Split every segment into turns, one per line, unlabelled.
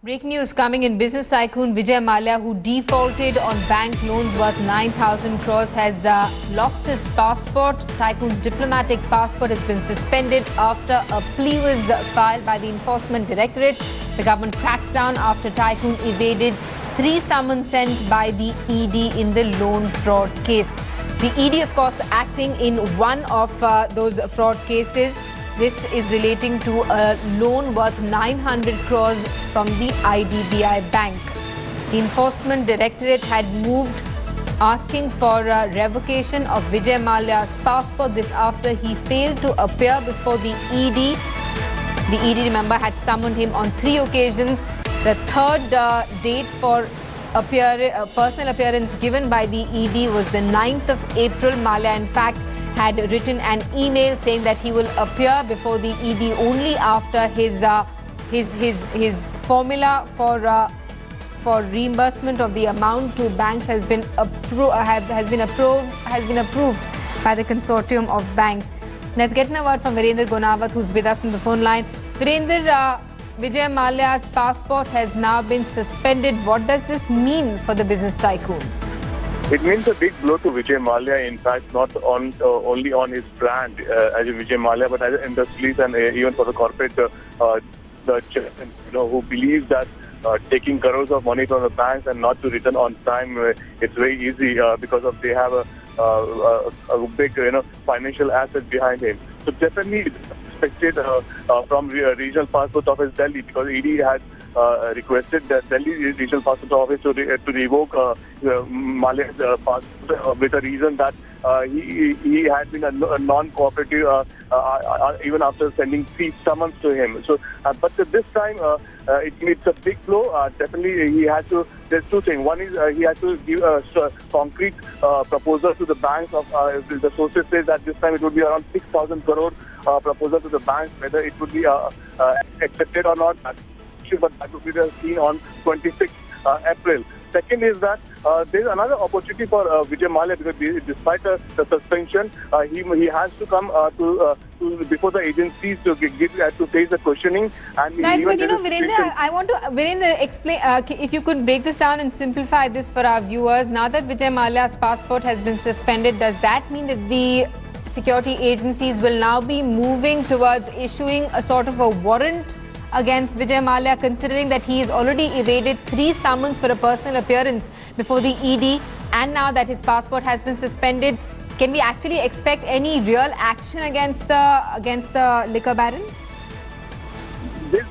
Breaking news coming in. Business tycoon Vijay Mallya, who defaulted on bank loans worth 9,000 crores, has lost his passport. Tycoon's diplomatic passport has been suspended after a plea was filed by the Enforcement Directorate. The government cracks down after Tycoon evaded 3 summons sent by the ED in the loan fraud case. The ED, of course, acting in one of those fraud cases. This is relating to a loan worth 900 crores from the IDBI Bank. The Enforcement Directorate had moved asking for a revocation of Vijay Mallya's passport. This after he failed to appear before the ED. The ED, remember, had summoned him on 3 occasions. The third date for personal appearance given by the ED was the 9th of April. Mallya, in fact, had written an email saying that he will appear before the ED only after his formula for reimbursement of the amount to banks has been approved by the consortium of banks. Let's get a word from Virender Gonawat, who's with us on the phone line. Virender, Vijay Mallya's passport has now been suspended. What does this mean for the business tycoon?
It means a big blow to Vijay Mallya, in fact, not only on his brand as a Vijay Mallya, but as industries and even for the corporate, the chairman, who believes that taking crores of money from the banks and not to return on time, it's very easy because they have a big, financial asset behind him. So definitely expected from Regional Passport Office Delhi, because ED had requested the Delhi Regional Passport Office to revoke Mallya's passport with a reason that he had been a non-cooperative even after sending 3 summons to him. So, but this time it's a big blow. Definitely, he has to. There's 2 things. One is he has to give a concrete proposal to the banks. The sources say that this time it would be around 6,000 crore proposal to the banks, whether it would be accepted or not. But that would be seen on 26th April. Second is that there is another opportunity for Vijay Mallya, because despite the suspension, he has to come to before the agencies to face the questioning. And
right, but Virender, I want to explain. If you could break this down and simplify this for our viewers. Now that Vijay Mallya's passport has been suspended, does that mean that the security agencies will now be moving towards issuing a sort of a warrant against Vijay Mallya, considering that he has already evaded 3 summons for a personal appearance before the ED, and now that his passport has been suspended? Can we actually expect any real action against the liquor baron?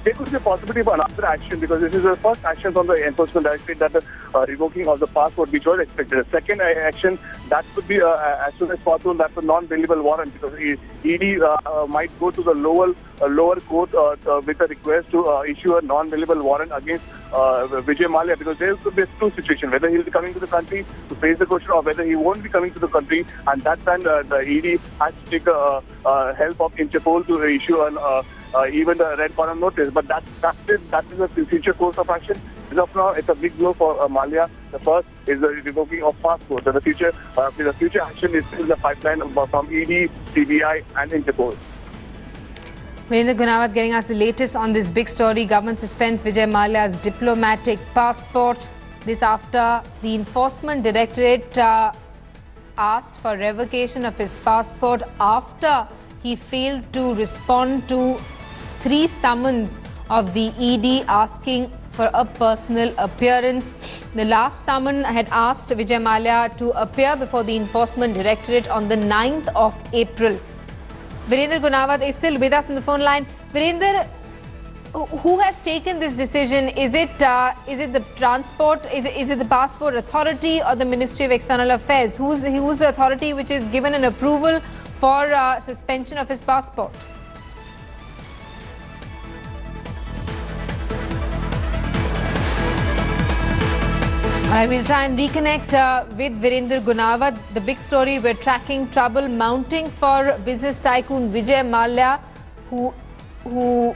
There could be a possibility for another action, because this is the first action from the Enforcement Directorate, that the revoking of the passport, which was expected. The second action, that could be as soon as possible, that's a non-bailable warrant, because ED might go to the lower court with a request to issue a non-bailable warrant against Vijay Mallya, because there could be 2 situations: whether he'll be coming to the country to face the question, or whether he won't be coming to the country, and that time the ED has to take help of Interpol to issue an even the red corner notice. But that is a future course of action. As of now, it's a big blow for Mallya. The first is the revoking of passport. And the future action is still the pipeline from ED, CBI, and Interpol.
Virender Gonawat getting us the latest on this big story. Government suspends Vijay Mallya's diplomatic passport. This after the Enforcement Directorate asked for revocation of his passport after he failed to respond to 3 summons of the ED asking for a personal appearance. The last summon had asked Vijay Mallya to appear before the Enforcement Directorate on the 9th of April. Virender Gonawat is still with us on the phone line. Virender, who has taken this decision? Is it the transport? Is it the Passport Authority or the Ministry of External Affairs? Who's the authority which is given an approval for suspension of his passport? All right, we'll try and reconnect with Virender Gonawat. The big story, we're tracking trouble mounting for business tycoon Vijay Mallya, who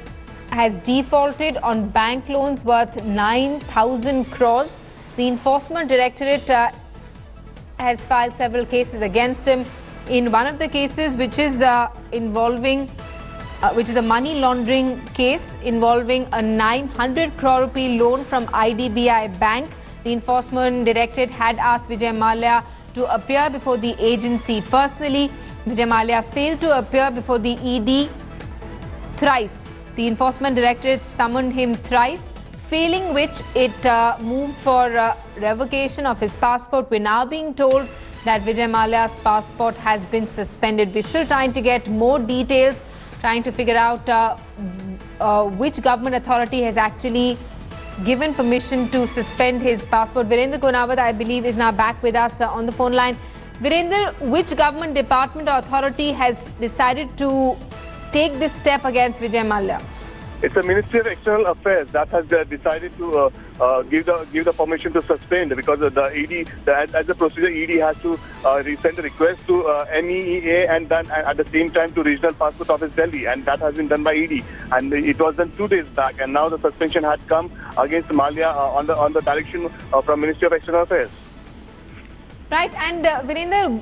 has defaulted on bank loans worth 9,000 crores. The Enforcement Directorate has filed several cases against him. In one of the cases, which is involving which is a money laundering case involving a 900 crore rupee loan from IDBI Bank. The enforcement directorate had asked Vijay Mallya to appear before the agency personally. Vijay Mallya failed to appear before the ED thrice. The enforcement directorate summoned him thrice, failing which it moved for revocation of his passport. We're now being told that Vijay Mallya's passport has been suspended. We're still trying to get more details, trying to figure out which government authority has actually given permission to suspend his passport. Virender Konawat, I believe, is now back with us on the phone line. Virender, which government department or authority has decided to take this step against Vijay Mallya?
It's the Ministry of External Affairs that has decided to give the permission to suspend, because the ED, as a procedure, ED has to send a request to MEEA and then at the same time to Regional Passport Office Delhi, and that has been done by ED. And it was done 2 days back, and now the suspension had come against Mallya on the direction from Ministry of External Affairs.
Right, and Virender,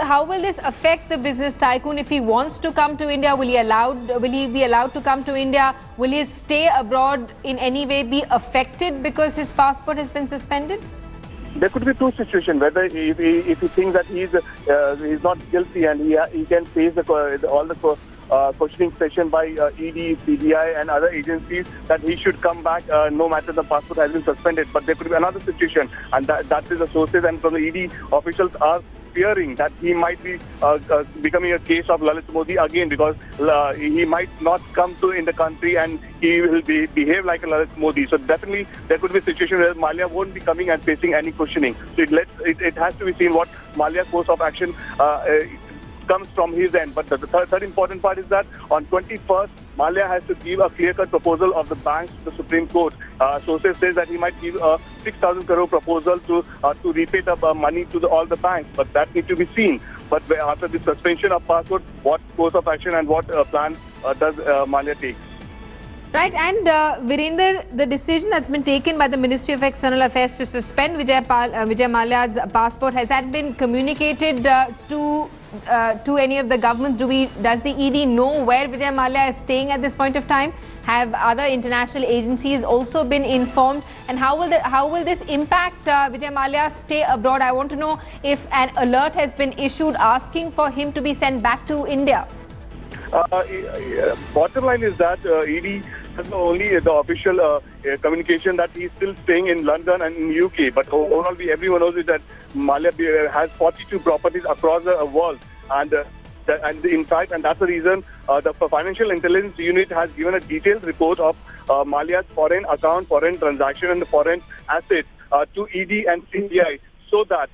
how will this affect the business tycoon if he wants to come to India? Will he be allowed to come to India? Will his stay abroad in any way be affected because his passport has been suspended?
There could be two situations. Whether if he thinks that he's not guilty and he can face all the questioning session by ED, CBI and other agencies, that he should come back no matter the passport has been suspended. But there could be another situation, and that is the sources and from the ED officials are fearing that he might be becoming a case of Lalit Modi again, because he might not come in the country and he will behave like a Lalit Modi. So definitely there could be a situation where Mallya won't be coming and facing any questioning. So it has to be seen what Mallya's course of action comes from his end. But the third important part is that on 21st, Mallya has to give a clear-cut proposal of the banks to the Supreme Court. Sources says that he might give a 6,000 crore proposal to repay the money to all the banks, but that needs to be seen. But after the suspension of passport, what course of action and what plan does Mallya take?
Right, and Virender, the decision that's been taken by the Ministry of External Affairs to suspend Vijay Mallya's passport, has that been communicated to any of the governments? Does the ED know where Vijay Mallya is staying at this point of time? Have other international agencies also been informed? And how will this impact Vijay Mallya's stay abroad? I want to know if an alert has been issued asking for him to be sent back to India.
Bottom line is that ED has only the official communication that he's still staying in London and in UK. But overall, everyone knows that Mallya has 42 properties across the world, and in fact, and that's the reason the Financial Intelligence Unit has given a detailed report of Mallya's foreign account, foreign transaction, and foreign assets to ED and CBI, so that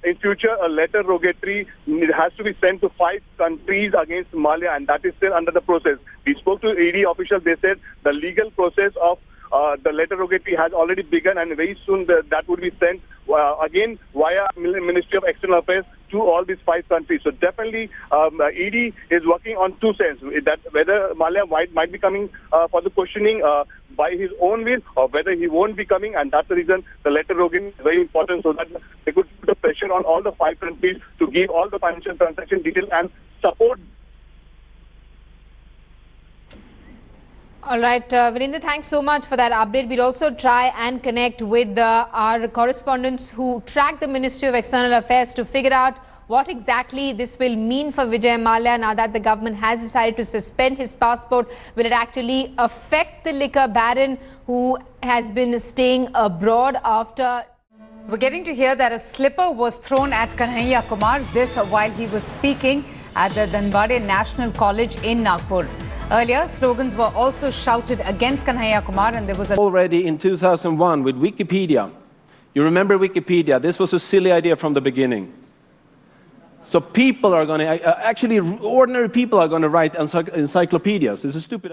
in future a letter rogatory has to be sent to 5 countries against Mallya, and that is still under the process. We spoke to ED officials. They said the legal process of the letter rogatory has already begun, and very soon that would be sent again via Ministry of External Affairs to all these 5 countries. So definitely ED is working on 2 sides, that whether Mallya might be coming for the questioning by his own will, or whether he won't be coming, and that's the reason the letter rogatory is very important, so that they could put a pressure on all the 5 countries to give all the financial transaction details and support.
All right, Virender, thanks so much for that update. We'll also try and connect with our correspondents who track the Ministry of External Affairs to figure out what exactly this will mean for Vijay Mallya now that the government has decided to suspend his passport. Will it actually affect the liquor baron who has been staying abroad after...
We're getting to hear that a slipper was thrown at Kanhaiya Kumar, this while he was speaking at the Dhanbade National College in Nagpur. Earlier, slogans were also shouted against Kanhaiya Kumar, and there was a...
Already in 2001 with Wikipedia. You remember Wikipedia? This was a silly idea from the beginning. So people are going to, actually ordinary people are going to write encyclopedias. It's a stupid idea.